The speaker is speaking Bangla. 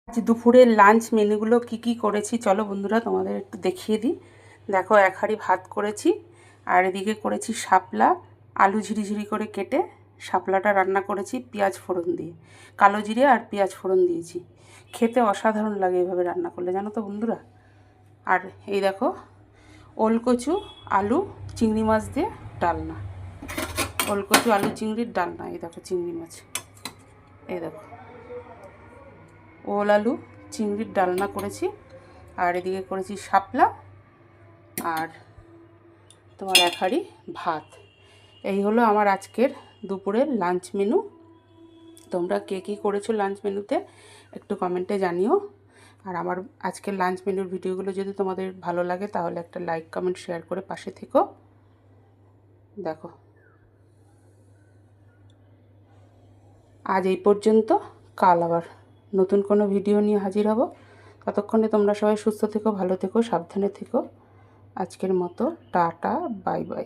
আজ দুপুরের লাঞ্চ মেনুগুলো কি করেছি চলো বন্ধুরা তোমাদের একটু দেখিয়ে দিই। দেখো, এক হাঁড়ি ভাত করেছি, আর এদিকে করেছি শাপলা, আলু ঝিরিঝিরি করে কেটে শাপলাটা রান্না করেছি পেঁয়াজ ফোড়ন দিয়ে, কালো জিরে আর পেঁয়াজ ফোড়ন দিয়েছি। খেতে অসাধারণ লাগে এভাবে রান্না করলে, জানো তো বন্ধুরা। আর এই দেখো, ওলকচু আলু চিংড়ি মাছ দিয়ে ডালনা, ওলকচু আলু চিংড়ির ডালনা। এই দেখো চিংড়ি মাছ, এই দেখো ওল আলু চিংড়ির ডালনা করেছি। আর এদিকে করেছি শাপলা আর তোমার এক হাঁড়ি ভাত। এই হলো আমার আজকের দুপুরের লাঞ্চ মেনু। তোমরা কে কী করেছো লাঞ্চ মেনুতে একটু কমেন্টে জানিও। আর আমার আজকের লাঞ্চ মেনুর ভিডিওগুলো যদি তোমাদের ভালো লাগে তাহলে একটা লাইক কমেন্ট শেয়ার করে পাশে থেকো। দেখো, আজ এই পর্যন্ত। কাল আবার নতুন কোনো ভিডিও নিয়ে হাজির হব। ততক্ষণে তোমরা সবাই সুস্থ থেকো, ভালো থেকো, সাবধানে থেকো। আজকের মতো টাটা, বাই বাই।